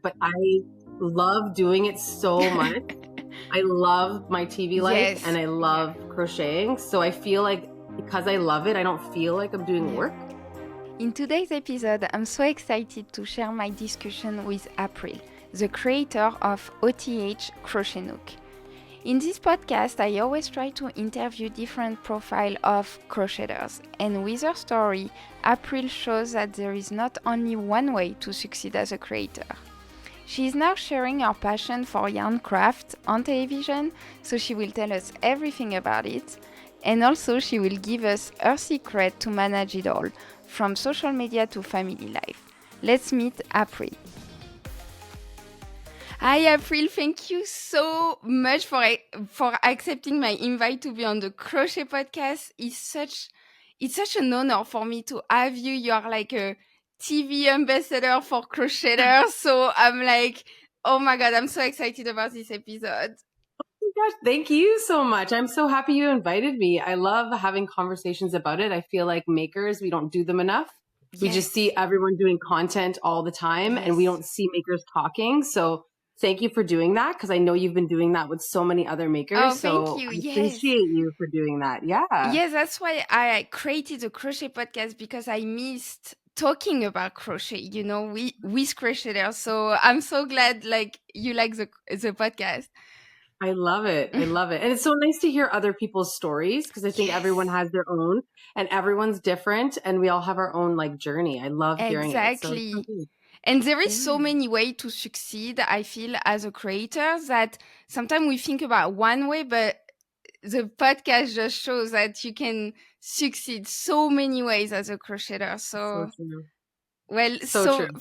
but I love doing it so much. I love my TV life and I love crocheting. So I feel like because I love it, I don't feel like I'm doing work. In today's episode, I'm so excited to share my discussion with April, the creator of OTHCROCHETNOOK. In this podcast, I always try to interview different profiles of crocheters, and with her story, April shows that there is not only one way to succeed as a creator. She is now sharing her passion for yarn craft on television, so she will tell us everything about it, and also she will give us her secret to manage it all, from social media to family life. Let's meet April. Hi April, thank you so much for accepting my invite to be on the Crochet Podcast. It's such an honor for me to have you. You are like a TV ambassador for crocheters. So I'm like, oh my God, I'm so excited about this episode. Oh my gosh, thank you so much. I'm so happy you invited me. I love having conversations about it. I feel like makers, we don't do them enough. We just see everyone doing content all the time and we don't see makers talking. So thank you for doing that, because I know you've been doing that with so many other makers. Oh, thank you. I appreciate you for doing that. Yeah. Yes, that's why I created a Crochet Podcast, because I missed talking about crochet, you know, with crocheters. So I'm so glad you like the podcast. I love it. I love it. And it's so nice to hear other people's stories, because I think everyone has their own and everyone's different and we all have our own journey. I love hearing it. Exactly. And there is so many ways to succeed, I feel, as a creator, that sometimes we think about one way, but the podcast just shows that you can succeed so many ways as a crocheter. So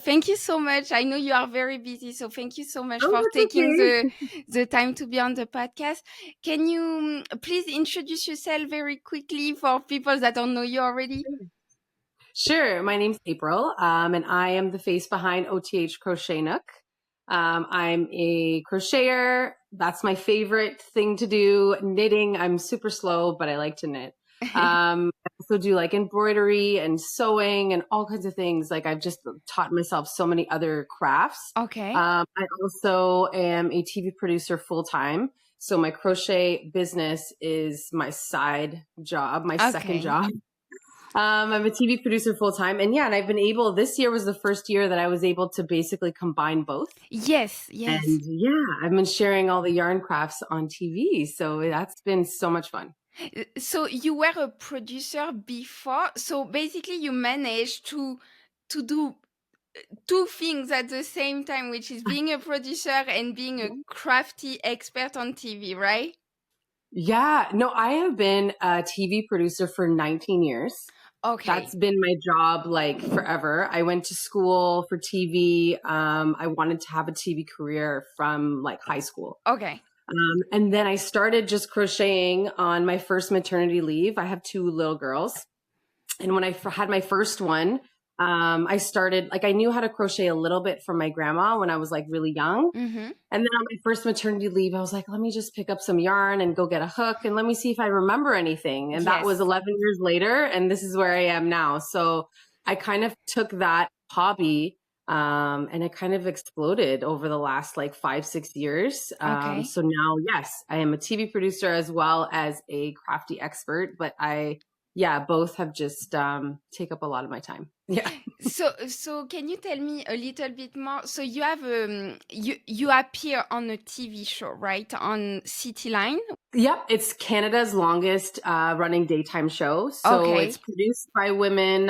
thank you so much. I know you are very busy, so thank you so much for taking the time to be on the podcast. Can you please introduce yourself very quickly for people that don't know you already? Sure. My name's April, and I am the face behind OTHCROCHETNOOK. I'm a crocheter. That's my favorite thing to do. Knitting, I'm super slow, but I like to knit. I also do embroidery and sewing and all kinds of things. I've just taught myself so many other crafts. Okay. I also am a TV producer full time. So my crochet business is my side job, my second job. I'm a TV producer full time. And I've been able, this year was the first year that I was able to basically combine both. Yes. And I've been sharing all the yarn crafts on TV. So that's been so much fun. So you were a producer before. So basically you managed to do two things at the same time, which is being a producer and being a crafty expert on TV, right? Yeah. No, I have been a TV producer for 19 years. Okay. That's been my job forever. I went to school for TV. I wanted to have a TV career from high school. Okay. And then I started just crocheting on my first maternity leave. I have 2 little girls. And when I had my first one, I started, I knew how to crochet a little bit from my grandma when I was really young. Mm-hmm. And then on my first maternity leave, I was like, let me just pick up some yarn and go get a hook and let me see if I remember anything. And that was 11 years later. And this is where I am now. So I kind of took that hobby and it kind of exploded over the last 5-6 years. Okay. So now, yes, I am a TV producer as well as a crafty expert, but both have just take up a lot of my time. Yeah. So can you tell me a little bit more? So you have you appear on a TV show, right? On Cityline? Yep, it's Canada's longest running daytime show. So it's produced by women.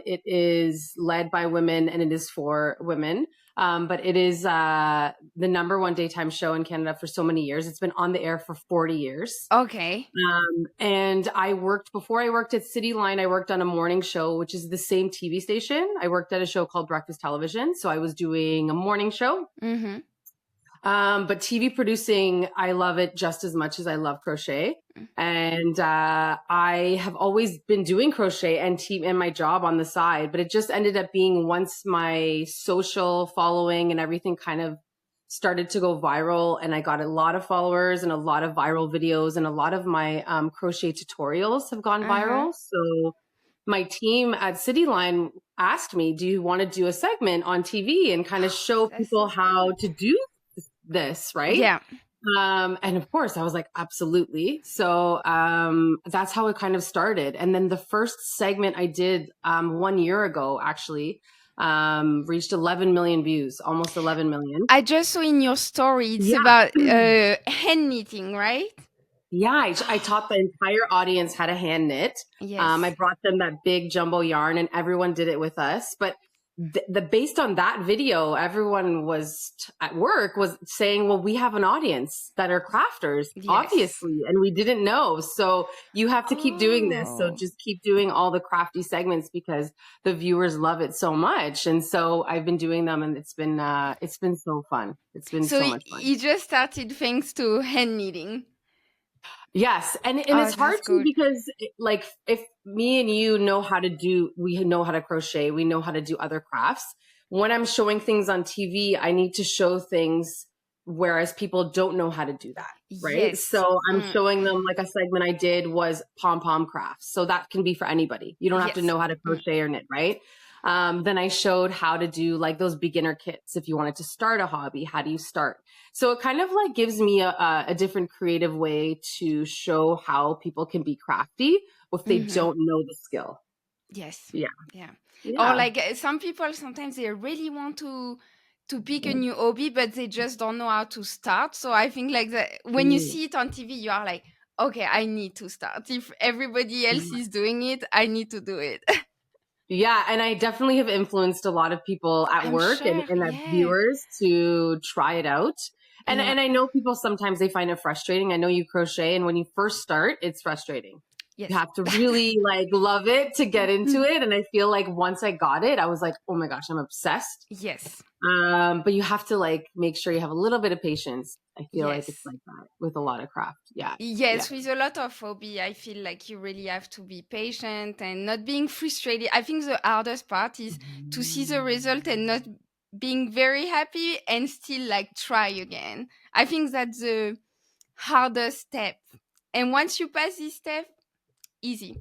It is led by women and it is for women. But it is the number one daytime show in Canada for so many years. It's been on the air for 40 years. Okay. And before I worked at Cityline, I worked on a morning show, which is the same TV station. I worked at a show called Breakfast Television. So I was doing a morning show. Mm-hmm. But TV producing, I love it just as much as I love crochet. And I have always been doing crochet and my job on the side, but it just ended up being once my social following and everything kind of started to go viral and I got a lot of followers and a lot of viral videos and a lot of my crochet tutorials have gone viral. So my team at Cityline asked me, do you want to do a segment on TV and kind of show people how to do this, right? Yeah. And of course I was like, absolutely. So, that's how it kind of started. And then the first segment I did, 1 year ago, actually, reached 11 million views, almost 11 million. I just saw in your story, it's about hand knitting, right? Yeah, I taught the entire audience how to hand knit. Yes. I brought them that big jumbo yarn and everyone did it with us. But based on that video, everyone was at work was saying, well, we have an audience that are crafters, obviously, and we didn't know. So you have to keep doing this. So just keep doing all the crafty segments because the viewers love it so much. And so I've been doing them and it's been so fun. It's been so much fun. You just started thanks to hand knitting. Yes. And it's hard to because like if me and you know how to we know how to crochet, we know how to do other crafts. When I'm showing things on TV, I need to show things whereas people don't know how to do that. Right. Yes. So I'm showing them like a segment I did was pom-pom crafts. So that can be for anybody. You don't have to know how to crochet or knit. Right. Then I showed how to do like those beginner kits. If you wanted to start a hobby, how do you start? So it kind of like gives me a different creative way to show how people can be crafty if they don't know the skill. Yes. Yeah. Or like some people, sometimes they really want to pick a new hobby, but they just don't know how to start. So I think like that when you see it on TV, you are like, okay, I need to start. If everybody else is doing it, I need to do it. Yeah, and I definitely have influenced a lot of people at work and viewers to try it out. And and I know people sometimes they find it frustrating. I know you crochet, and when you first start, it's frustrating. Yes. You have to really like love it to get into it. And I feel like once I got it, I was like, oh my gosh, I'm obsessed. Yes. But you have to like make sure you have a little bit of patience. I feel like it's like that with a lot of craft. Yeah. Yes, with a lot of hobby, I feel like you really have to be patient and not being frustrated. I think the hardest part is to see the result and not being very happy and still like try again. I think that's the hardest step. And once you pass this step, easy.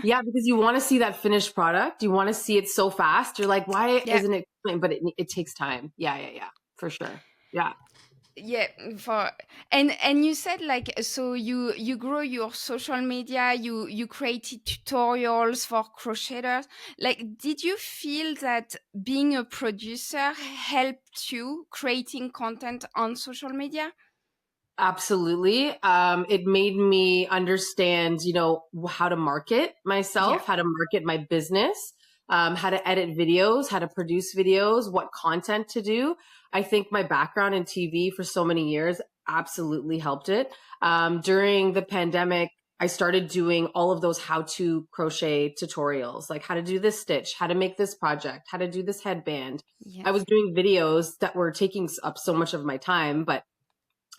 Yeah, because you want to see that finished product. You want to see it so fast. You're like, why isn't it? But it takes time. Yeah, for sure. Yeah. Yeah, and you said like so you grow your social media, you created tutorials for crocheters. Like, did you feel that being a producer helped you creating content on social media? Absolutely. It made me understand, how to market myself, how to market my business, how to edit videos, how to produce videos, what content to do. I think my background in TV for so many years absolutely helped it. During the pandemic, I started doing all of those how-to crochet tutorials, like how to do this stitch, how to make this project, how to do this headband. Yes. I was doing videos that were taking up so much of my time, but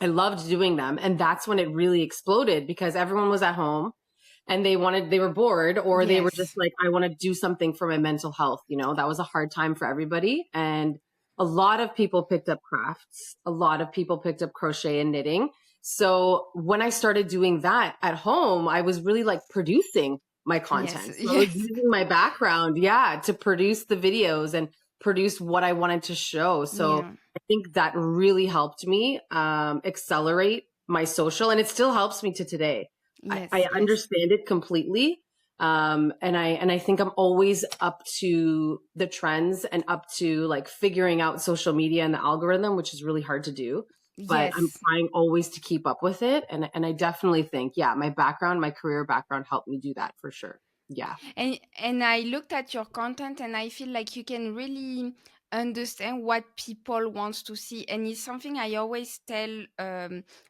I loved doing them. And that's when it really exploded because everyone was at home and they were bored or they were just like, I want to do something for my mental health. That was a hard time for everybody. And a lot of people picked up crafts. A lot of people picked up crochet and knitting. So when I started doing that at home, I was really like producing my content. So I was using my background, to produce the videos and produce what I wanted to show. So I think that really helped me accelerate my social, and it still helps me to today. I understand it completely. And I think I'm always up to the trends and up to like figuring out social media and the algorithm, which is really hard to do. But I'm trying always to keep up with it. And I definitely think, my career background helped me do that for sure. Yeah. And I looked at your content and I feel like you can really understand what people want to see. And it's something I always tell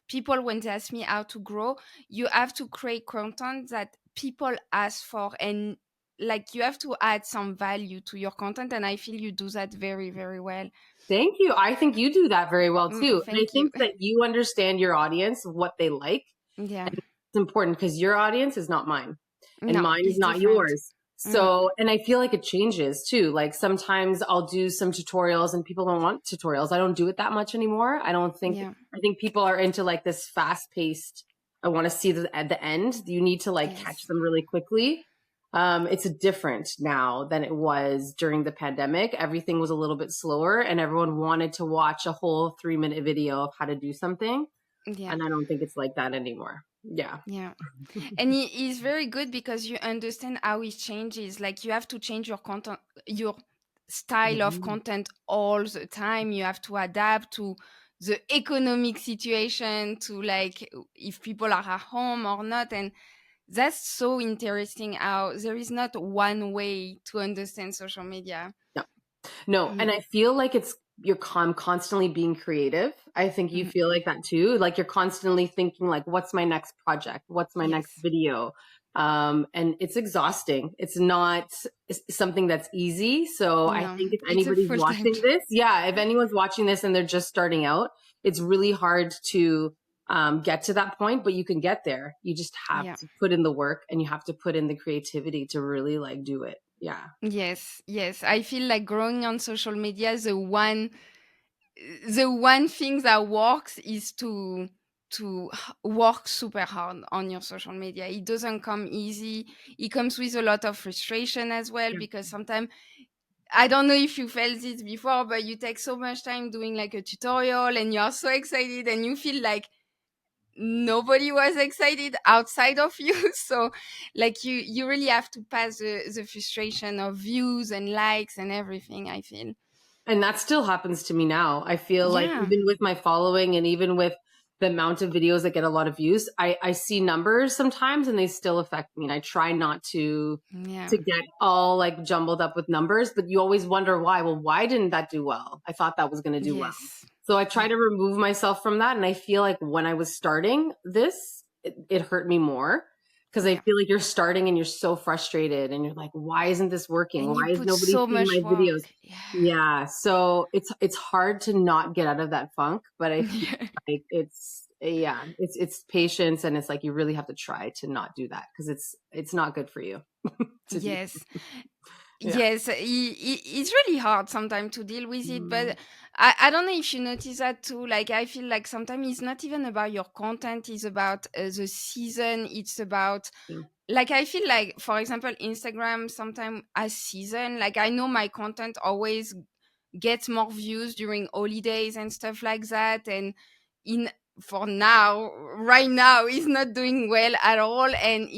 people when they ask me how to grow. You have to create content that people ask for, and like you have to add some value to your content. And I feel you do that very, very well. Thank you. I think you do that very well too. And I think that you understand your audience, what they like. Yeah. And it's important because your audience is not mine. And mine is not yours. So, and I feel like it changes too. Like sometimes I'll do some tutorials and people don't want tutorials. I don't do it that much anymore. I think people are into like this fast paced, I want to see at the end. You need to like catch them really quickly. It's different now than it was during the pandemic. Everything was a little bit slower and everyone wanted to watch a whole 3-minute video of how to do something. Yeah. And I don't think it's like that anymore. Yeah. And it is very good because you understand how it changes. Like you have to change your content, your style of content all the time. You have to adapt to the economic situation, to like if people are at home or not. And that's so interesting how there is not one way to understand social media. No. And I feel like you're constantly being creative. I think you feel like that too. Like you're constantly thinking like, what's my next project? What's my next video? And it's exhausting. It's not something that's easy. So I think if anybody's watching this, if anyone's watching this and they're just starting out, it's really hard to get to that point, but you can get there. You just have to put in the work and you have to put in the creativity to really like do it. Yeah. Yes. I feel like growing on social media, the one thing that works is to work super hard on your social media. It doesn't come easy. It comes with a lot of frustration as well, because sometimes, I don't know if you felt this before, but you take so much time doing like a tutorial and you're so excited and you feel like nobody was excited outside of you. So like you really have to pass the frustration of views and likes and everything, I feel. And that still happens to me now. I feel like even with my following and even with the amount of videos that get a lot of views, I see numbers sometimes and they still affect me. And I try not to get all like jumbled up with numbers, but you always wonder why. Well, why didn't that do well? I thought that was going to do well. So I try to remove myself from that. And I feel like when I was starting this, it hurt me more. Because I feel like you're starting and you're so frustrated and you're like, why isn't this working? And why is nobody seeing my videos? Yeah. So it's hard to not get out of that funk, but I feel like it's patience, and it's like you really have to try to not do that because it's not good for you. Yes, it's really hard sometimes to deal with it, but I don't know if you notice that too. Like I feel like sometimes it's not even about your content, it's about the season. It's about like, I feel like, for example, Instagram sometimes has season. Like I know my content always gets more views during holidays and stuff like that, and in for now, right now, it's not doing well at all, and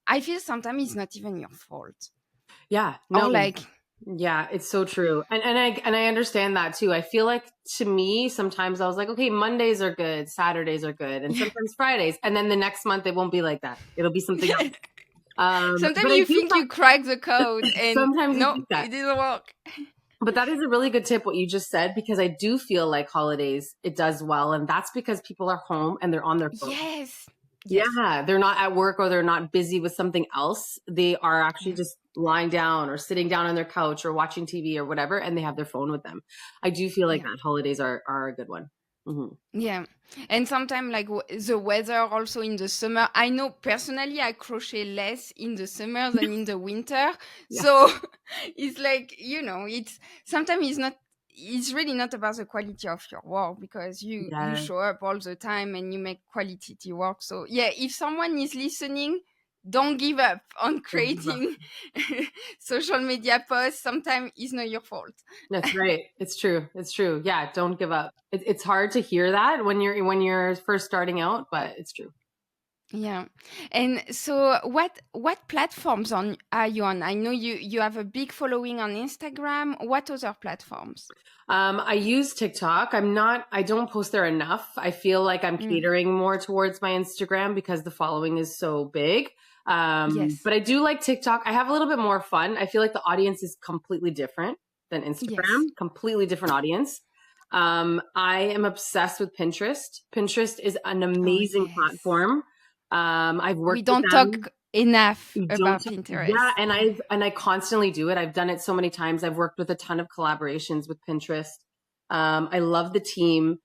I feel sometimes it's not even your fault. Yeah. No. Or like, yeah, it's so true. And I understand that too. I feel like to me, sometimes I was like, okay, Mondays are good, Saturdays are good, and sometimes Fridays. And then the next month it won't be like that. It'll be something else. Sometimes you think you crack the code and sometimes no, it doesn't work. But that is a really good tip, what you just said, because I do feel like holidays, it does well. And that's because people are home and they're on their phone. Yes. Yeah, they're not at work or they're not busy with something else. They are actually just lying down or sitting down on their couch or watching TV or whatever, and they have their phone with them. I do feel like that holidays are a good one. Yeah. And sometimes like the weather also in the summer. I know personally I crochet less in the summer than in the winter. So it's like, it's sometimes it's really not about the quality of your work, because you show up all the time and you make quality work. So if someone is listening, don't give up on creating social media posts. Sometimes it's not your fault. That's right. It's true. Yeah, don't give up. It's hard to hear that when you're first starting out, but it's true. Yeah. And so what platforms are you on? I know you have a big following on Instagram. What other platforms? I use TikTok. I don't post there enough. I feel like I'm catering more towards my Instagram because the following is so big. But I do like TikTok. I have a little bit more fun. I feel like the audience is completely different than Instagram, completely different audience. I am obsessed with Pinterest. Pinterest is an amazing platform. I've worked. We don't talk enough about Pinterest. Yeah, and I constantly do it. I've done it so many times. I've worked with a ton of collaborations with Pinterest. I love the team.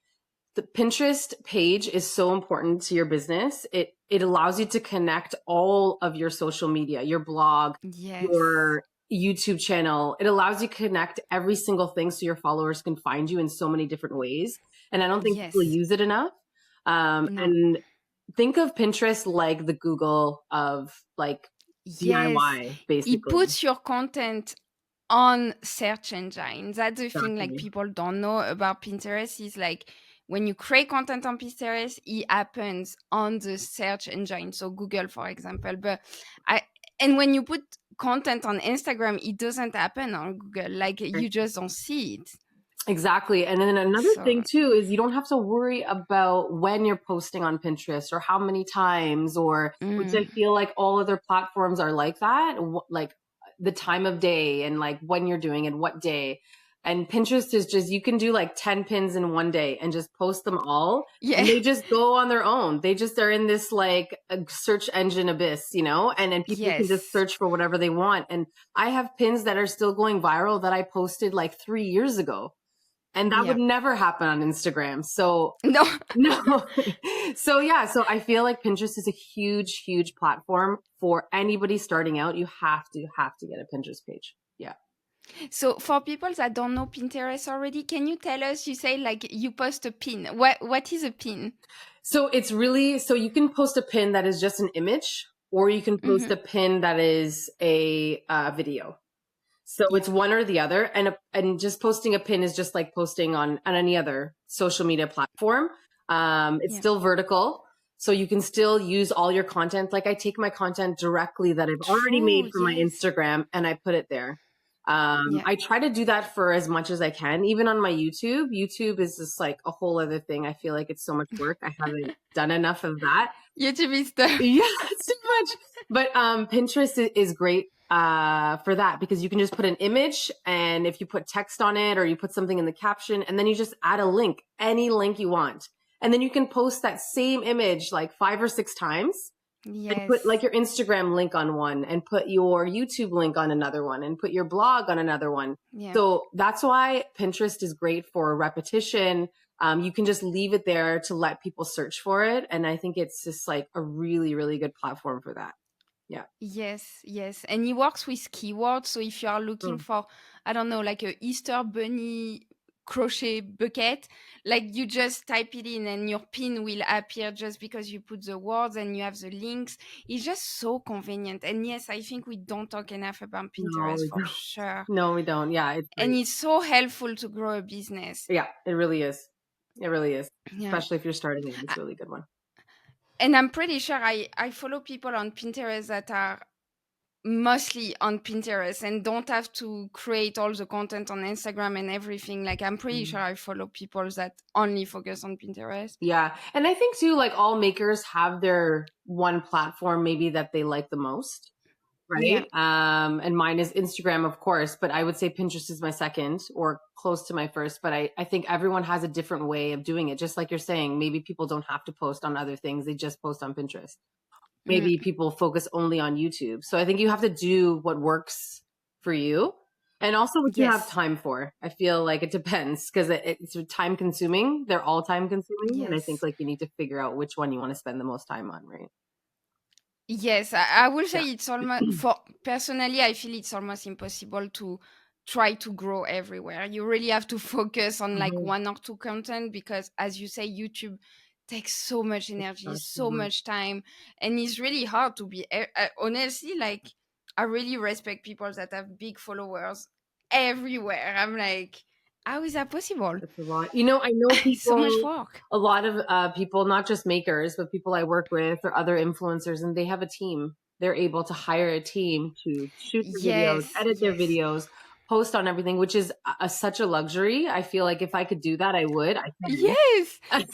The Pinterest page is so important to your business. It allows you to connect all of your social media, your blog, your YouTube channel. It allows you to connect every single thing so your followers can find you in so many different ways. And I don't think people use it enough. And think of Pinterest like the Google of like Yes, DIY, basically. it puts your content on search engine. That's the thing like Exactly. people don't know about Pinterest is like when you create content on Pinterest, it happens on the search engine. So Google, for example. And when you put content on Instagram, it doesn't happen on Google. Like you just don't see it. Exactly. And then another So thing too is you don't have to worry about when you're posting on Pinterest or how many times, or which I feel like all other platforms are like that, like the time of day and like when you're doing it, what day. And Pinterest is just, you can do like 10 pins in one day and just post them all. yeah. And they just go on their own. They just are in this like a search engine abyss, you know, and then people can just search for whatever they want. And I have pins that are still going viral that I posted like 3 years ago. And that would never happen on Instagram. So No. So yeah, so I feel like Pinterest is a huge, huge platform for anybody starting out. You have to get a Pinterest page. Yeah. So for people that don't know Pinterest already, can you tell us, you say like you post a pin. What is a pin? So it's really, so you can post a pin that is just an image, or you can post a pin that is a video. So it's one or the other, and just posting a pin is just like posting on any other social media platform. It's still vertical, so you can still use all your content. Like I take my content directly that I've already made for my Instagram and I put it there. I try to do that for as much as I can, even on my YouTube. YouTube is just like a whole other thing. I feel like it's so much work. I haven't done enough of that. YouTube is tough. Yeah, it's too much. But Pinterest is great for that, because you can just put an image, and if you put text on it or you put something in the caption, and then you just add a link, any link you want. And then you can post that same image like 5 or 6 times. Yes. And put like your Instagram link on one, and put your YouTube link on another one, and put your blog on another one. Yeah. So that's why Pinterest is great for repetition. You can just leave it there to let people search for it. And I think it's just like a really, really good platform for that. Yeah. Yes. And it works with keywords. So if you are looking for, I don't know, like a Easter bunny crochet bucket, like you just type it in and your pin will appear just because you put the words and you have the links. It's just so convenient. And yes, I think we don't talk enough about Pinterest for sure. No, we don't. Yeah. And it's so helpful to grow a business. Yeah, it really is. It really is. Yeah. Especially if you're starting it. It's a really good one. And I'm pretty sure I follow people on Pinterest that are mostly on Pinterest and don't have to create all the content on Instagram and everything. Like I'm pretty sure I follow people that only focus on Pinterest. Yeah. And I think too, like all makers have their one platform maybe that they like the most. Right. Yeah. And mine is Instagram, of course, but I would say Pinterest is my second, or close to my first. But I think everyone has a different way of doing it. Just like you're saying, maybe people don't have to post on other things. They just post on Pinterest. Maybe people focus only on YouTube. So I think you have to do what works for you, and also what you have time for. I feel like it depends, because it's time consuming. They're all time consuming. Yes. And I think like you need to figure out which one you want to spend the most time on, right? Yes, I will say it's almost, personally, I feel it's almost impossible to try to grow everywhere. You really have to focus on like one or two content, because as you say, YouTube takes so much energy, so much time, and it's really hard to be, honestly, like I really respect people that have big followers everywhere. I'm like, how is that possible? That's a lot. You know, I know people, so much work. A lot of people, not just makers, but people I work with or other influencers, and they have a team. They're able to hire a team to shoot their videos, edit their videos, post on everything, which is such a luxury. I feel like if I could do that, I would. Yes. I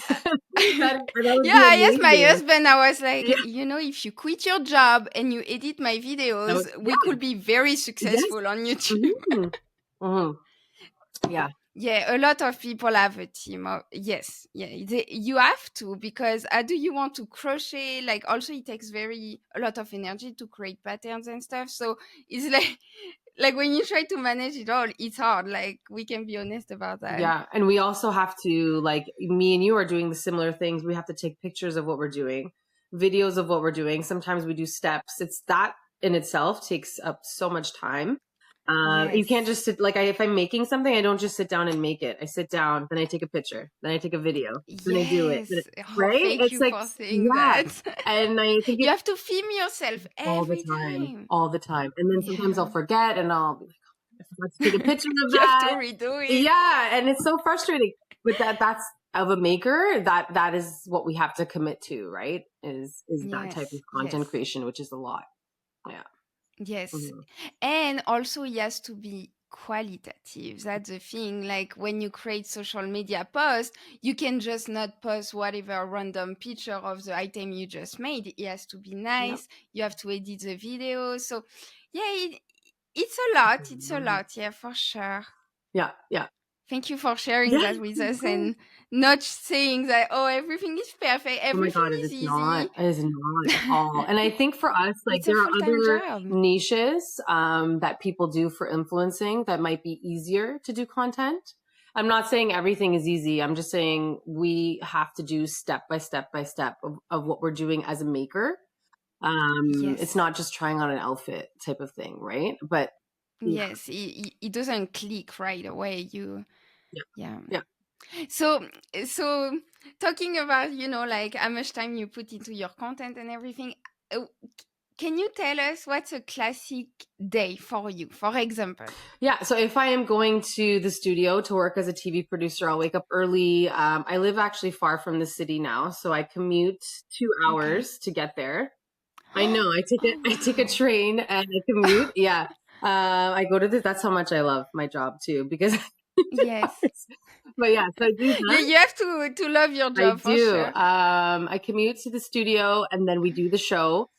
asked my husband, I was like, you know, if you quit your job and you edit my videos, we could be very successful on YouTube. Yeah. Yeah, a lot of people have a team. You have to, because how do you want to crochet? Like, also it takes a lot of energy to create patterns and stuff. So it's like when you try to manage it all, it's hard. Like, we can be honest about that. Yeah. And we also have to, like, me and you are doing the similar things. We have to take pictures of what we're doing, videos of what we're doing. Sometimes we do steps. It's that in itself takes up so much time. You can't just sit, like, if I'm making something, I don't just sit down and make it. I sit down, then I take a picture, then I take a video, then I do it. Right? Thank you for saying that. And I think you have to film yourself all every the time. time. All the time. And then sometimes I'll forget and I'll be like, I forgot to take a picture of you that. have to redo it. Yeah. And it's so frustrating. But that's of a maker, that is what we have to commit to, right? Is that type of content creation, which is a lot. Yeah. Yes. And also it has to be qualitative. That's the thing. Like when you create social media posts, you can just not post whatever random picture of the item you just made. It has to be nice. You have to edit the video. So yeah, it's a lot. It's a lot. Yeah, for sure. Yeah. Yeah. Thank you for sharing that with us and not saying that, oh, everything is perfect. Everything is easy. It is not at all. And I think for us, like there are other niches that people do for influencing that might be easier to do content. I'm not saying everything is easy. I'm just saying we have to do step by step of what we're doing as a maker. It's not just trying on an outfit type of thing, right? But yes, it doesn't click right away. Yeah. So talking about, like how much time you put into your content and everything, can you tell us what's a classic day for you, for example? Yeah. So if I am going to the studio to work as a TV producer, I'll wake up early. I live actually far from the city now, so I commute 2 hours to get there. I know. I take a train and I commute. Yeah. I go to this. That's how much I love my job too, because yes. But yeah, so I do that. You have to love your job. I do. For sure. I commute to the studio and then we do the show.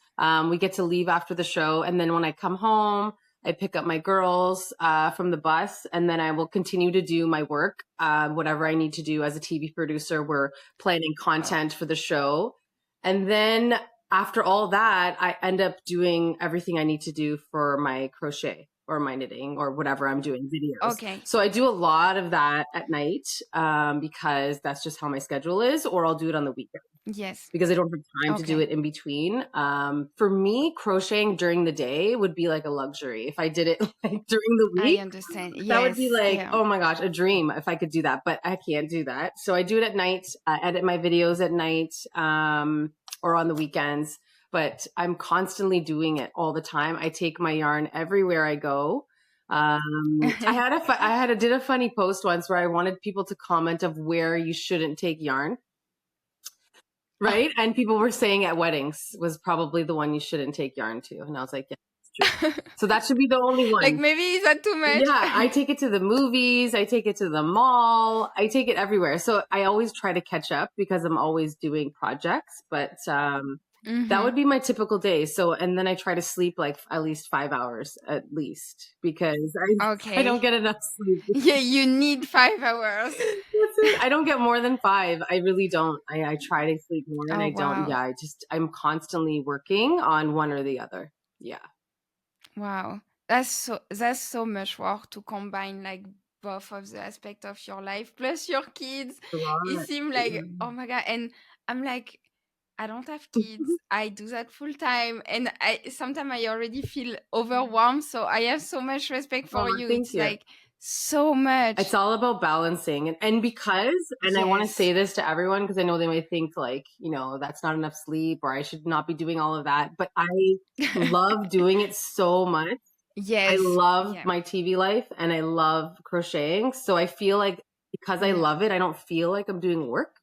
We get to leave after the show, and then when I come home, I pick up my girls from the bus, and then I will continue to do my work, whatever I need to do as a TV producer. We're planning content for the show, and then after all that, I end up doing everything I need to do for my crochet or my knitting or whatever I'm doing, videos. Okay. So I do a lot of that at night because that's just how my schedule is, or I'll do it on the weekend. Yes. Because I don't have time to do it in between. For me, crocheting during the day would be like a luxury. If I did it like during the week, I understand. Yes. That would be like, oh my gosh, a dream if I could do that. But I can't do that. So I do it at night. I edit my videos at night or on the weekends. But I'm constantly doing it all the time. I take my yarn everywhere I go. I did a funny post once where I wanted people to comment of where you shouldn't take yarn. Right. And people were saying at weddings was probably the one you shouldn't take yarn to. And I was like, yeah, that's true. So that should be the only one. Like maybe is that too much? Yeah. I take it to the movies. I take it to the mall. I take it everywhere. So I always try to catch up because I'm always doing projects, but, that would be my typical day. So, and then I try to sleep like at least 5 hours at least because I don't get enough sleep. Yeah, you need 5 hours. I don't get more than 5. I really don't. I try to sleep more and I don't. Yeah, I'm constantly working on one or the other. Yeah. Wow. That's so much work to combine like both of the aspect of your life plus your kids. It seems like, oh my God. And I'm like, I don't have kids. I do that full time. And sometimes I already feel overwhelmed. So I have so much respect for you. It's like so much. It's all about balancing. And because, and I want to say this to everyone because I know they might think like, that's not enough sleep or I should not be doing all of that. But I love doing it so much. Yes. I love my TV life and I love crocheting. So I feel like because I love it, I don't feel like I'm doing work.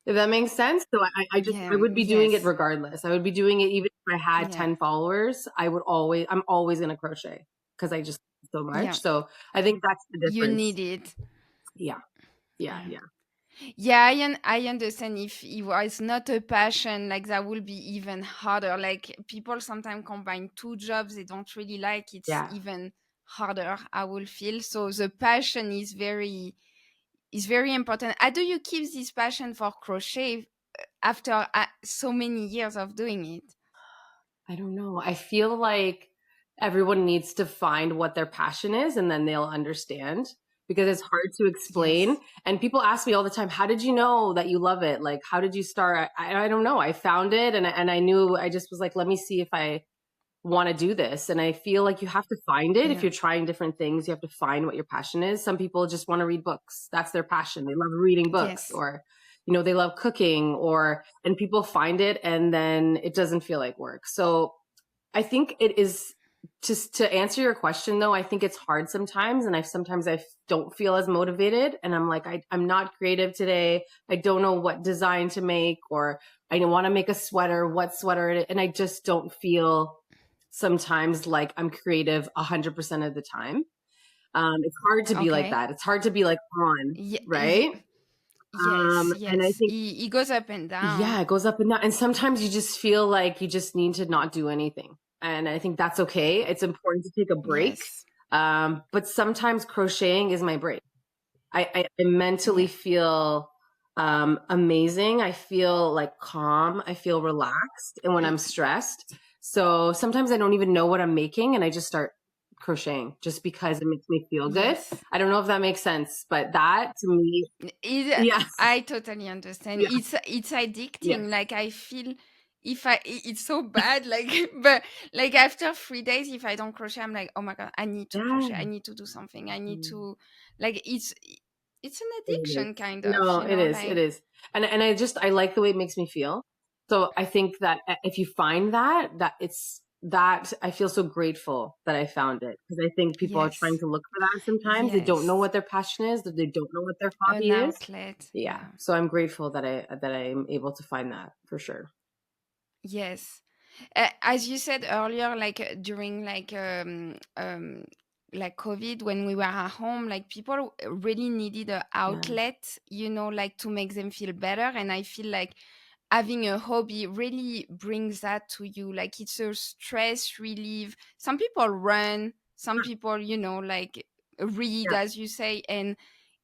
If that makes sense. So I would be doing it regardless. I would be doing it even if I had 10 followers. I'm always going to crochet because I just so much. Yeah. So I think that's the difference. You need it. Yeah. Yeah, I understand if it was not a passion, like that would be even harder. Like people sometimes combine 2 jobs they don't really like. It's even harder, I will feel. So the passion is very important. How do you keep this passion for crochet after so many years of doing it? I don't know. I feel like everyone needs to find what their passion is and then they'll understand because it's hard to explain. Yes. And people ask me all the time, how did you know that you love it? Like, how did you start? I don't know. I found it and I knew, I just was like, let me see if I want to do this. And I feel like you have to find it. If you're trying different things, you have to find what your passion is. Some people just want to read books. That's their passion. They love reading books, or, you know, they love cooking, and people find it and then it doesn't feel like work. So I think it is, just to answer your question though, I think it's hard sometimes. And sometimes I don't feel as motivated, and I'm like, I'm not creative today. I don't know what design to make, or I want to make a sweater, what sweater it is. And I just don't feel sometimes like I'm creative 100% of the time. It's hard to be like that. It's hard to be like on, right? Yes. And I think it goes up and down. Yeah, it goes up and down. And sometimes you just feel like you just need to not do anything. And I think that's okay. It's important to take a break. But sometimes crocheting is my break. I mentally feel amazing. I feel like calm. I feel relaxed. And when I'm stressed, so sometimes I don't even know what I'm making, and I just start crocheting just because it makes me feel good. I don't know if that makes sense, but that to me, I totally understand. It's addicting. Like I feel it's so bad, like, but like after 3 days, if I don't crochet, I'm like, oh my God, I need to crochet. I need to do something. I need to, like, it's an addiction kind of. No, you know, it is. And I like the way it makes me feel. So I think that if you find that I feel so grateful that I found it, because I think people are trying to look for that sometimes. They don't know what their passion is, that they don't know what their hobby is. Yeah. So I'm grateful that I'm able to find that, for sure. Yes. As you said earlier, like during like COVID, when we were at home, like people really needed an outlet, you know, like to make them feel better. And I feel like having a hobby really brings that to you. Like it's a stress relief. Some people run, some people, you know, like read, as you say, and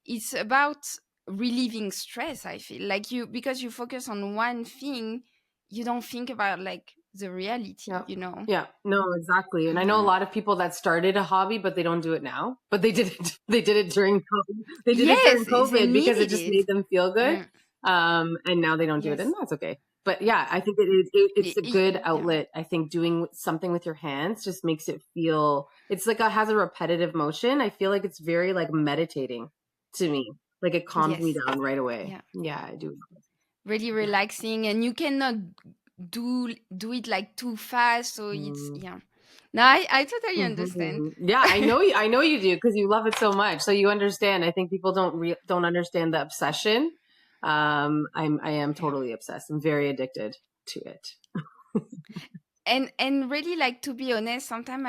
it's about relieving stress. I feel like because you focus on one thing, you don't think about like the reality, you know? Yeah, no, exactly. And I know a lot of people that started a hobby, but they don't do it now, but they did it during COVID. They did it during COVID because it just made them feel good. And now they don't do it, and that's okay. But yeah, I think it's a good outlet. I think doing something with your hands just makes it feel, it's like has a repetitive motion. I feel like it's very like meditating to me. Like it calms me down right away. Yeah, I do. Really relaxing, and you cannot do it like too fast. So it's No, I totally understand. Yeah, I know you do, because you love it so much. So you understand. I think people don't understand the obsession. I am totally obsessed. I'm very addicted to it. and really, like, to be honest, sometimes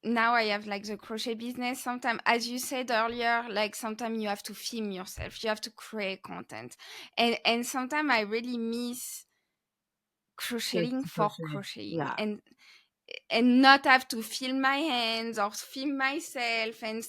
now I have like the crochet business. Sometimes, as you said earlier, like sometimes you have to film yourself, you have to create content, and sometimes I really miss crocheting for crocheting, and not have to film my hands or film myself. And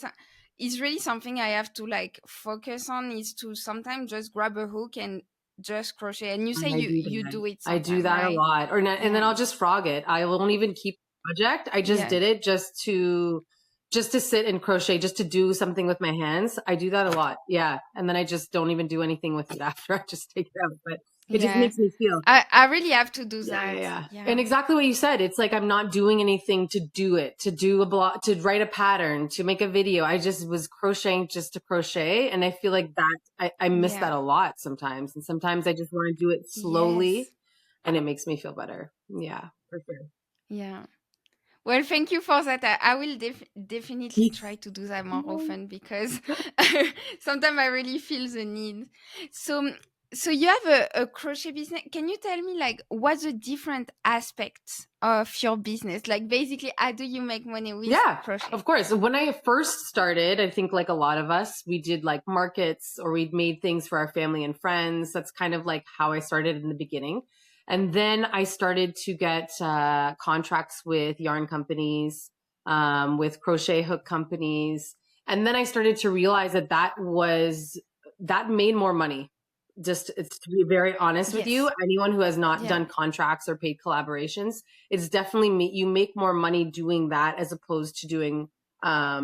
it's really something I have to like focus on, is to sometimes just grab a hook and just crochet. And you say you do it I do that, right? A lot. And then I'll just frog it. I won't even keep the project. I just did it just to sit and crochet, just to do something with my hands. I do that a lot. Yeah. And then I just don't even do anything with it after. I just take it out. But it just makes me feel. I really have to do that. Yeah. And exactly what you said. It's like I'm not doing anything to do it, to do a blog, to write a pattern, to make a video. I just was crocheting just to crochet. And I feel like that I miss that a lot sometimes. And sometimes I just want to do it slowly, and it makes me feel better. Yeah, for sure. Yeah. Well, thank you for that. I will definitely try to do that more often, because sometimes I really feel the need. So you have a crochet business. Can you tell me, like, what's the different aspects of your business? Like, basically, how do you make money with crochet? Of course. When I first started, I think like a lot of us, we did like markets, or we'd made things for our family and friends. That's kind of like how I started in the beginning. And then I started to get contracts with yarn companies, with crochet hook companies. And then I started to realize that made more money. Just, it's, to be very honest with you, anyone who has not done contracts or paid collaborations, it's definitely you make more money doing that as opposed to doing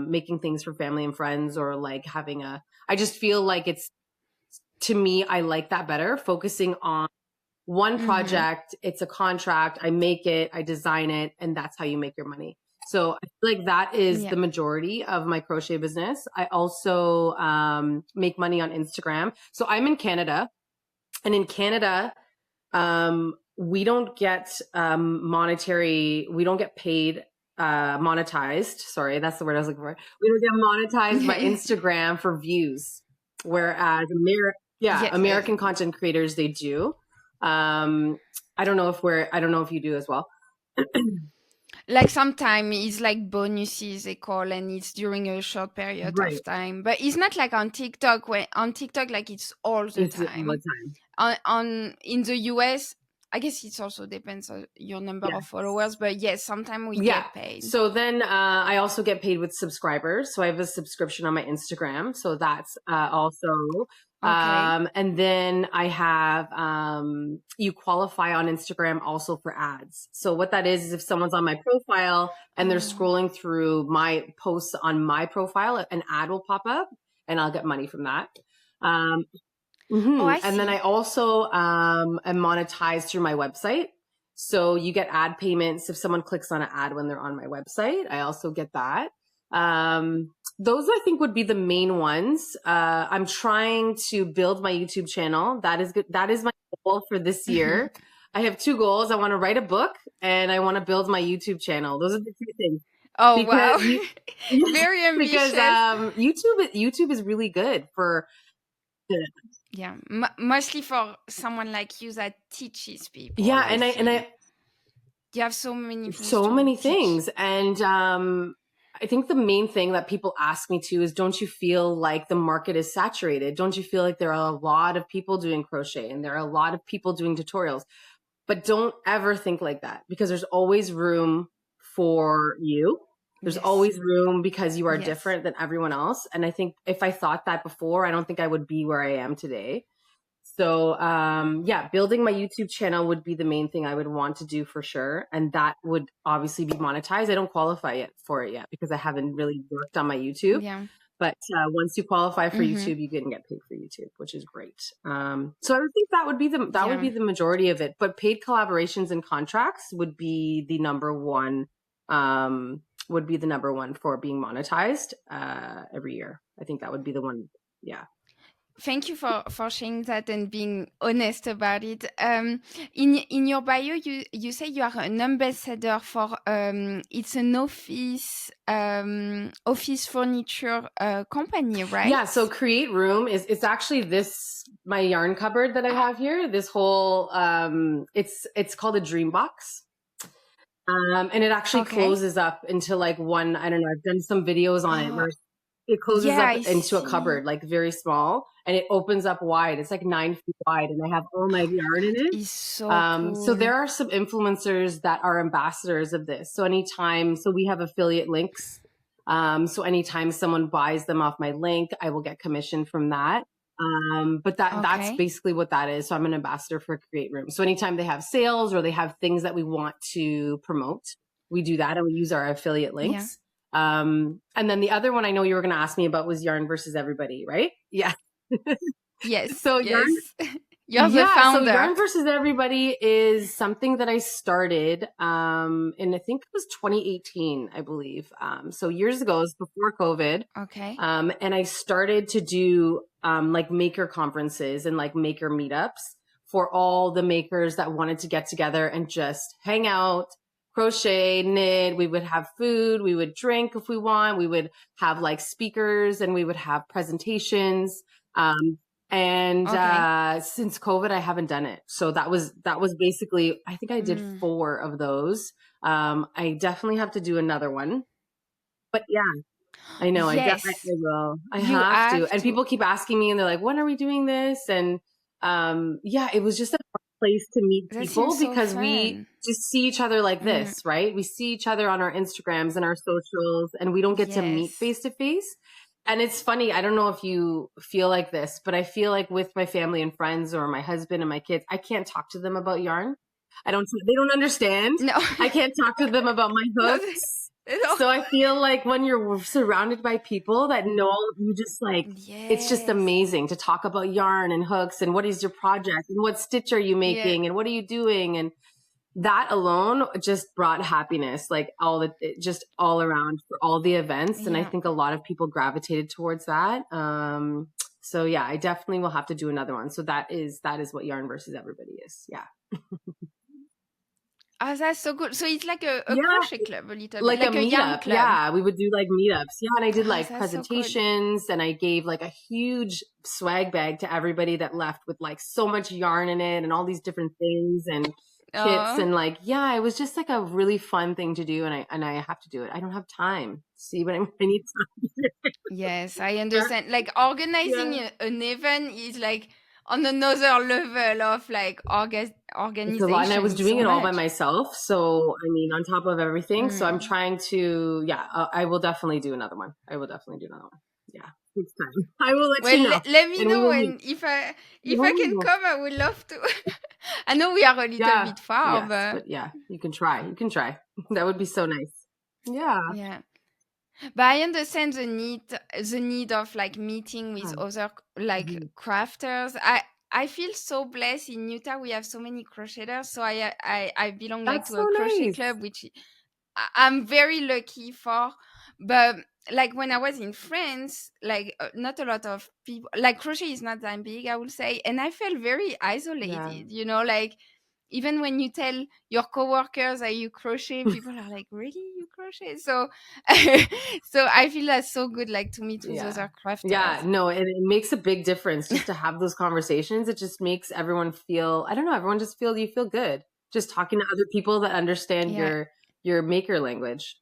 making things for family and friends, or like I just feel like it's, to me, I like that better, focusing on one project, it's a contract, I make it, I design it, and that's how you make your money. So I feel like that is the majority of my crochet business. I also make money on Instagram. So I'm in Canada, and in Canada, we don't get we don't get paid, monetized. Sorry, that's the word I was looking for. We don't get monetized by Instagram for views, whereas American content creators, they do. I don't know if you do as well. Like sometimes it's like bonuses they call, and it's during a short period of time. But it's not like on TikTok. On TikTok, like it's all the time. All the time. On in the US, I guess it also depends on your number of followers. But yes, sometimes we get paid. So then I also get paid with subscribers. So I have a subscription on my Instagram. So that's also... and then I have, you qualify on Instagram also for ads. So what that is if someone's on my profile and they're scrolling through my posts on my profile, an ad will pop up and I'll get money from that. And then I also, am monetized through my website. So you get ad payments if someone clicks on an ad when they're on my website. I also get that. Those I think would be the main ones. I'm trying to build my YouTube channel. That is good. That is my goal for this year. I have 2 goals. I want to write a book and I want to build my YouTube channel. Those are the 2 things. Oh, wow. Very ambitious. Because YouTube is really good for... mostly for someone like you that teaches people. Yeah, and I you have so many things. And I think the main thing that people ask me too is, don't you feel like the market is saturated? Don't you feel like there are a lot of people doing crochet and there are a lot of people doing tutorials? But don't ever think like that, because there's always room for you. There's always room because you are different than everyone else. And I think if I thought that before, I don't think I would be where I am today. So, building my YouTube channel would be the main thing I would want to do for sure. And that would obviously be monetized. I don't qualify for it yet because I haven't really worked on my YouTube. Yeah. But once you qualify for YouTube, you can get paid for YouTube, which is great. So I would think that would be the majority of it. But paid collaborations and contracts would be the number one. Would be the number one for being monetized every year. I think that would be the one. Yeah. Thank you for sharing that and being honest about it. In your bio, you say you are an ambassador for it's an office furniture company, right? Yeah. So Create Room it's actually my yarn cupboard that I have here. This whole it's called a dream box. And it actually closes up into like one, I don't know, I've done some videos on it where it closes up into a cupboard, like very small, and it opens up wide. It's like 9 feet wide, and I have all my yarn in it. It's so cool. So there are some influencers that are ambassadors of this. So we have affiliate links. So anytime someone buys them off my link, I will get commission from that. But that's basically what that is. So I'm an ambassador for Create Room. So anytime they have sales or they have things that we want to promote, we do that and we use our affiliate links. Yeah. And then the other one I know you were going to ask me about was Yarn versus Everybody, right? Yeah. Yes. So yes. You're the founder. So Yarn versus Everybody is something that I started, in I think it was 2018, I believe. So years ago, it was before COVID. Okay. And I started to do, like maker conferences and like maker meetups for all the makers that wanted to get together and just hang out, crochet, knit. We would have food. We would drink if we want. We would have like speakers and we would have presentations. Since COVID, I haven't done it. So that was basically, I think I did 4 of those. I definitely have to do another one, but yeah, I know. Yes. I will. I have to. And people keep asking me and they're like, when are we doing this? And, it was just a fun place to meet people because we just see each other like this, right? We see each other on our Instagrams and our socials and we don't get to meet face to face. And it's funny. I don't know if you feel like this, but I feel like with my family and friends or my husband and my kids, I can't talk to them about yarn. They don't understand. No. I can't talk to them about my hooks. So I feel like when you're surrounded by people that know, you just like, it's just amazing to talk about yarn and hooks and what is your project and what stitch are you making and what are you doing? And that alone just brought happiness, like just all around for all the events. And I think a lot of people gravitated towards that. So yeah, I definitely will have to do another one. So that is what Yarn versus Everybody is. Yeah. Oh, that's so good. So it's like a crochet club, a little like bit. Like a yarn meetup. club. Yeah, we would do like meetups. Yeah, and I did like that's presentations, and I gave like a huge swag bag to everybody that left with like so much yarn in it and all these different things and kits and like, yeah, it was just like a really fun thing to do, and I have to do it. I don't have time. See, but I need time. Yes, I understand. Like organizing an event is like on another level of like organization. It's a lot, and I was doing it all by myself. So I mean, on top of everything. So I'm trying to, I will definitely do another one. Yeah. It's time. I will let you know. Let me know, and if I can come, I would love to. I know we are a little bit far, but yeah, you can try. That would be so nice. Yeah. Yeah. But I understand the need of like meeting with other like crafters. I feel so blessed in Utah. We have so many crocheters. So I belong like to a crochet club, which I'm very lucky for. But like when I was in France, like not a lot of people, like crochet is not that big, I would say. And I felt very isolated, you know, like even when you tell your coworkers that you crochet, people are like, really, you crochet? So so I feel that's so good, like to meet with other crafters. Yeah, no, it makes a big difference just to have those conversations. It just makes everyone feel, I don't know, everyone just you feel good. Just talking to other people that understand your maker language.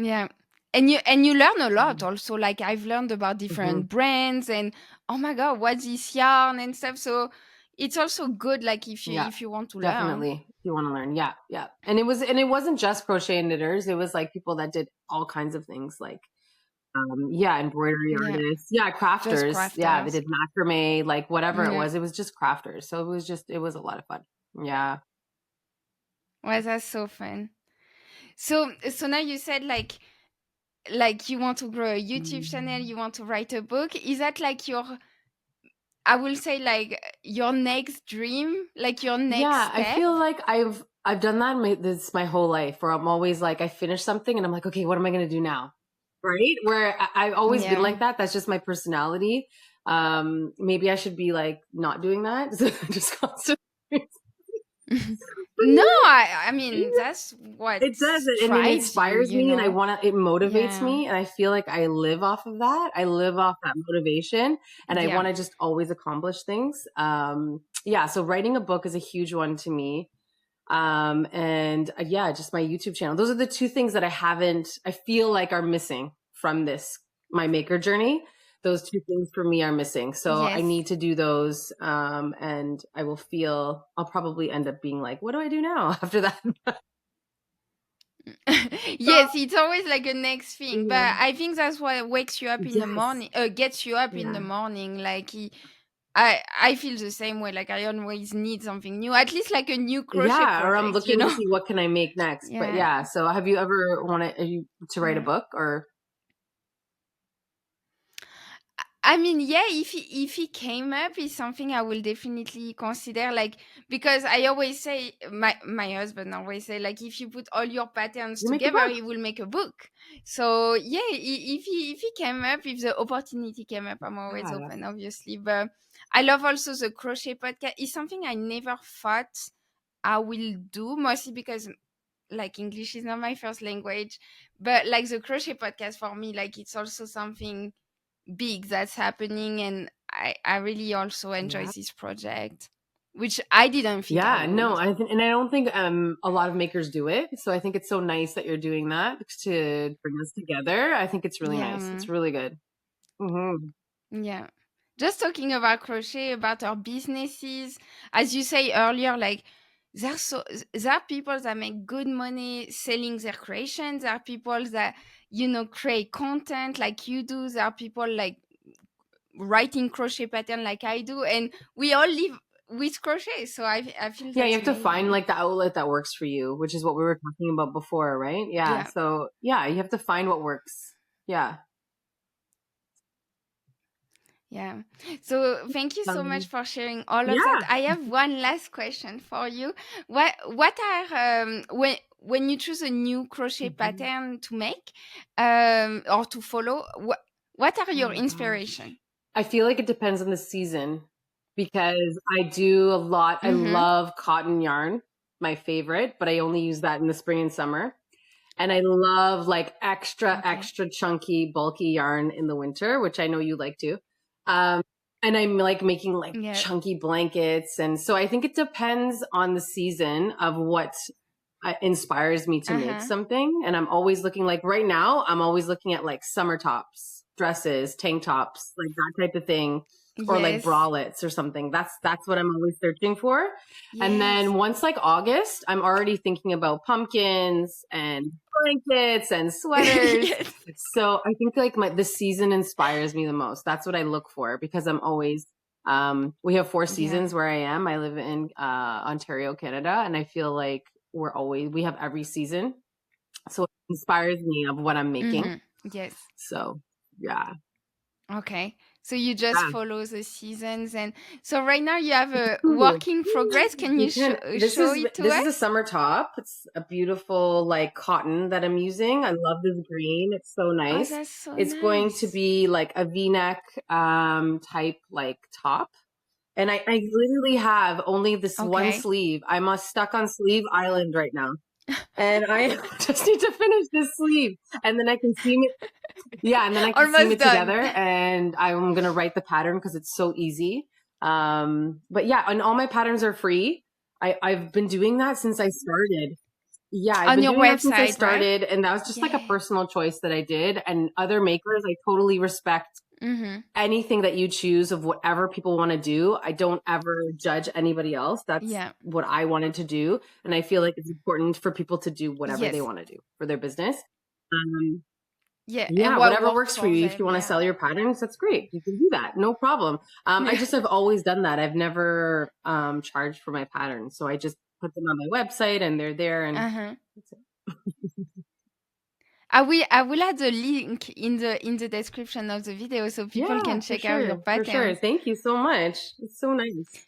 Yeah. And you learn a lot also. Like I've learned about different brands and oh my god, what's this yarn and stuff. So it's also good, like if you want to definitely learn. if you want to learn. Yeah. And it wasn't just crochet and knitters. It was like people that did all kinds of things, like embroidery artists, crafters. Yeah, they did macrame, like whatever it was. It was just crafters. So it was a lot of fun. Yeah. Well, that's so fun. So now you said like you want to grow a YouTube channel, you want to write a book. Is that like I will say like your next dream, like your next step? I feel like I've done that my whole life, where I'm always like, I finish something and I'm like, okay, what am I going to do now? Right? Where I've always been like that. That's just my personality. Maybe I should be like not doing that. Just constantly. No, I mean that's what it does. It inspires me, and it motivates me, and I feel like I live off of that. I live off that motivation, and I want to just always accomplish things. So writing a book is a huge one to me. Just my YouTube channel. Those are the two things that I feel like are missing from my maker journey. Those two things for me are missing. So I need to do those. And I'll probably end up being like, what do I do now after that? Yes, it's always like a next thing. But I think that's what wakes you up in the morning, gets you up in the morning. Like I feel the same way. Like I always need something new, at least like a new crochet project, or I'm looking to see what can I make next. But so have you ever wanted to write a book or? I mean, if he came up, it's something I will definitely consider. Like because I always say, my husband always say, like if you put all your patterns together, you will make a book. So if he came up, if the opportunity came up, I'm always open, obviously. But I love also the crochet podcast. It's something I never thought I will do, mostly because like English is not my first language. But like the crochet podcast for me, like it's also something big that's happening, and I really also enjoy this project, which I didn't think I would. And I don't think a lot of makers do it, so I think it's so nice that you're doing that to bring us together. I think it's really nice. It's really good. Just talking about crochet, about our businesses, as you say earlier, like there are people that make good money selling their creations. There are people that create content like you do. There are people like writing crochet pattern like I do, and we all live with crochet. So I feel Yeah, you have to amazing. find like the outlet that works for you, which is what we were talking about before, right? Yeah. So yeah, you have to find what works. Yeah. Yeah. So thank you so much for sharing all of that. I have one last question for you. What are when you choose a new crochet pattern to make or to follow, what are your inspiration? I feel like it depends on the season because I do a lot. I love cotton yarn, my favorite, but I only use that in the spring and summer. And I love like extra chunky, bulky yarn in the winter, which I know you like too. And I'm like making like chunky blankets. And so I think it depends on the season of what inspires me to make something. And I'm always looking like right now, I'm always looking at like summer tops, dresses, tank tops, like that type of thing. Or like bralettes or something. That's what I'm always searching for. And then once like August, I'm already thinking about pumpkins and blankets and sweaters. So I think like the season inspires me the most. That's what I look for because I'm always we have 4 seasons where I am. I live in Ontario, Canada, and I feel like we have every season. So it inspires me of what I'm making. Yes. So yeah. Okay. So you just follow the seasons. And so right now you have a work in progress. Can you show it to us? This is a summer top. It's a beautiful like cotton that I'm using. I love this green. It's so nice. Oh, that's so it's nice. Going to be like a V-neck type like top. And I literally have only this one sleeve. I'm stuck on Sleeve Island right now. And I just need to finish this sleeve. And then I can seam it. Yeah, and then I can seam it together. And I'm going to write the pattern because it's so easy. But yeah, and all my patterns are free. I've been doing that since I started. Yeah, I've been doing that since I started. Right? And that was just like a personal choice that I did. And other makers, I totally respect anything that you choose of whatever people want to do. I don't ever judge anybody else. That's what I wanted to do. And I feel like it's important for people to do whatever they want to do for their business. Whatever works for you. If you want to sell your patterns, that's great. You can do that. No problem. I just have always done that. I've never charged for my patterns. So I just put them on my website and they're there and that's it. I will add the link in the description of the video so people can check out your patterns. For sure. Thank you so much. It's so nice.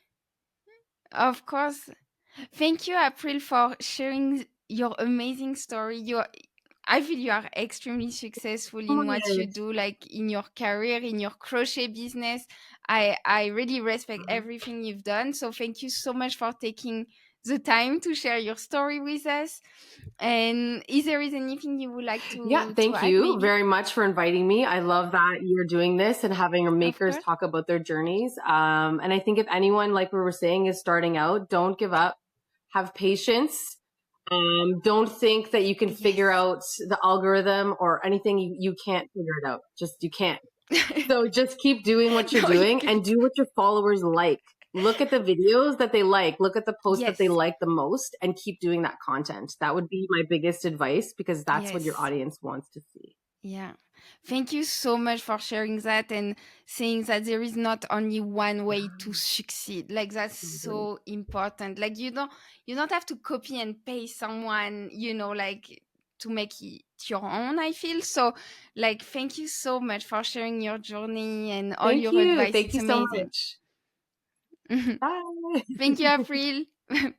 Of course. Thank you, April, for sharing your amazing story. I feel you are extremely successful in what you do, like in your career, in your crochet business. I really respect everything you've done. So thank you so much for taking the time to share your story with us. And if there is anything you would like to thank you very much for inviting me. I love that you're doing this and having our makers talk about their journeys. And I think if anyone, like we were saying, is starting out, don't give up. Have patience. Don't think that you can figure out the algorithm or anything. You can't figure it out. You can't. So just keep doing what you're doing and do what your followers like. Look at the videos that they like. Look at the posts that they like the most and keep doing that content. That would be my biggest advice because that's what your audience wants to see. Yeah. Thank you so much for sharing that and saying that there is not only one way to succeed. Like that's so important. Like you don't have to copy and paste someone, like to make it your own, I feel. So like thank you so much for sharing your journey and all your advice. Thank you so much. Bye. Thank you, April.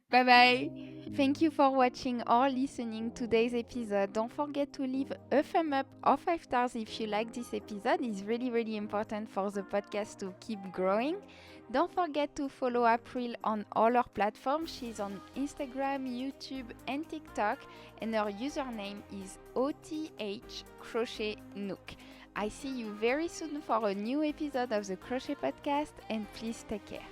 Bye-bye. Thank you for watching or listening to today's episode. Don't forget to leave a thumb up or 5 stars if you like this episode. It's really, really important for the podcast to keep growing. Don't forget to follow April on all our platforms. She's on Instagram, YouTube, and TikTok, and her username is OTHCROCHETNOOK. I see you very soon for a new episode of the Crochet Podcast, and please take care.